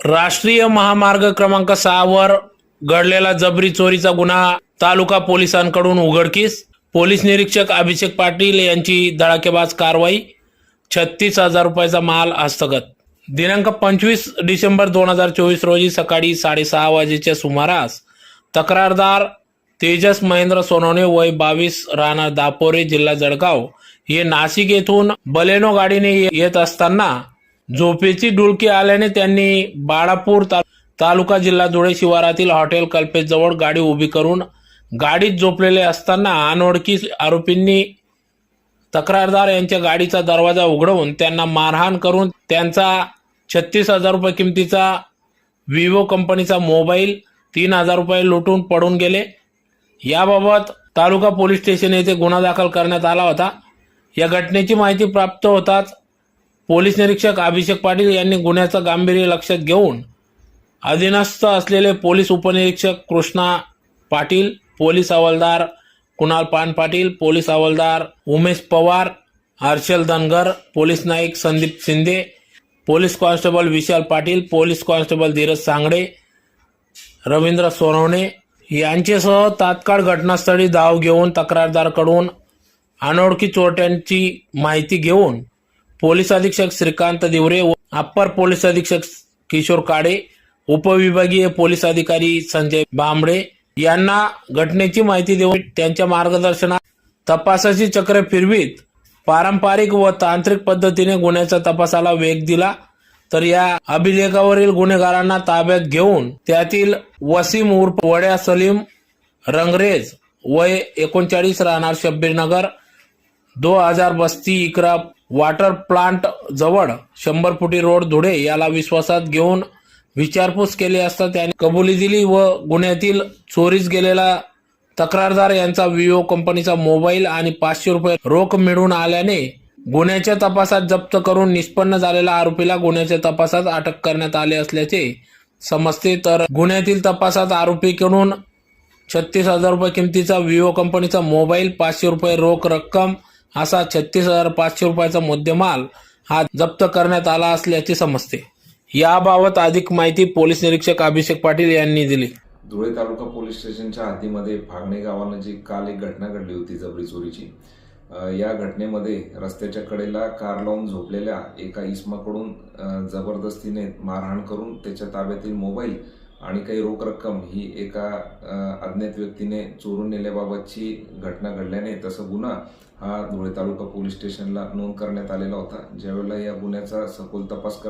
राष्ट्रीय महामार्ग क्रमांक 6 वर घडलेला जबरी चोरीचा गुन्हा तालुका पोलिसांकडून उघडकीस. पोलीस निरीक्षक अभिषेक पाटील यांची धडाकेबाज कारवाई. 36,000 रुपयाचा माल हस्तगत. दिनांक 25 डिसेंबर 2024 रोजी सकाळी 6:30 वाजेच्या सुमारास तक्रारदार तेजस महेंद्र सोनवणे वय 22 राहणार दापोरे जिल्हा जळगाव हे नाशिक येथून बलेनो गाडीने येत असताना झोपेची डुलकी आल्याने त्यांनी बाळापूर तालुका जिल्हा धुळे शिवारातील हॉटेल कल्पेश जवळ गाडी उभी करून गाडीत झोपलेले असताना अनोळखी आरोपींनी तक्रारदार यांच्या गाडीचा दरवाजा उघडवून त्यांना मारहाण करून त्यांचा 36,000 रुपये किमतीचा विवो कंपनीचा मोबाईल, 3,000 रुपये लुटून पडून गेले. याबाबत तालुका पोलीस स्टेशन येथे गुन्हा दाखल करण्यात आला होता. या घटनेची माहिती प्राप्त होताच पोलीस निरीक्षक अभिषेक पाटील यांनी गुन्ह्याचं गांभीर्य लक्षात घेऊन अधीनस्थ असलेले पोलीस उपनिरीक्षक कृष्णा पाटील, पोलीस हवालदार कुणाल पान पाटील, पोलीस हवालदार उमेश पवार, हर्षल धनगर, पोलीस नाईक Sandeep Shinde, police constable Vishal Patil, police constable Dheeraj Sangade, Ravindra Sonawane यांच्यासह तात्काळ घटनास्थळी धाव घेऊन तक्रारदाराकडून अनोळखी चोरट्यांची माहिती घेऊन पोलीस अधीक्षक श्रीकांत दिवरे, अप्पर पोलीस अधीक्षक किशोर काडे, उपविभागीय पोलीस अधिकारी संजय बांबडे यांना घटनेची माहिती देऊन त्यांच्या मार्गदर्शनात तपासाची चक्र फिरवीत पारंपरिक व तांत्रिक पद्धतीने गुन्ह्याच्या तपासाला वेग दिला. तर या अभिलेखावरील गुन्हेगारांना ताब्यात घेऊन त्यातील वसीम उर्फ वड्या सलीम रंगरेज वय 39 राहणार शब्बीरनगर 2000 बस्ती इकरा वॉटर प्लांट जवळ 100 फुटी रोड धुळे याला विश्वासात घेऊन विचारपूस केली असता त्याने कबुली दिली व गुन्ह्यातील चोरीस गेलेला तक्रारदार यांचा विवो कंपनीचा मोबाईल आणि 500 रुपये रोख मिळून आल्याने गुन्ह्याच्या तपासात जप्त करून निष्पन्न झालेल्या आरोपीला गुन्ह्याच्या तपासात अटक करण्यात आले असल्याचे समजते. तर गुन्ह्यातील तपासात आरोपीकडून 36,000 रुपये किमतीचा विवो कंपनीचा मोबाईल, 500 रुपये रोख रक्कम असा 36,500 रुपयाचा मुद्देमाल हा जप्त करण्यात आला असल्याचे समजते. याबाबत अधिक माहिती पोलीस निरीक्षक अभिषेक पाटील यांनी दिली. धुळे तालुका पोलीस स्टेशनच्या हद्दीमध्ये फागणे गावानजीक काल एक घटना घडली होती जबरी चोरीची. या घटनेमध्ये रस्त्याच्या कडेला कार लावून झोपलेल्या एका इसमाकडून जबरदस्तीने मारहाण करून त्याच्या ताब्यातील मोबाईल आणि काही रोख रक्कम ही एका अज्ञात व्यक्तीने चोरून नेल्याबाबतची घटना घडल्याने तसा गुन्हा हा धुळे तालुका पोलीस स्टेशनला नोंद करण्यात आलेला होता. ज्यावेळेला या गुन्ह्याचा सखोल तपास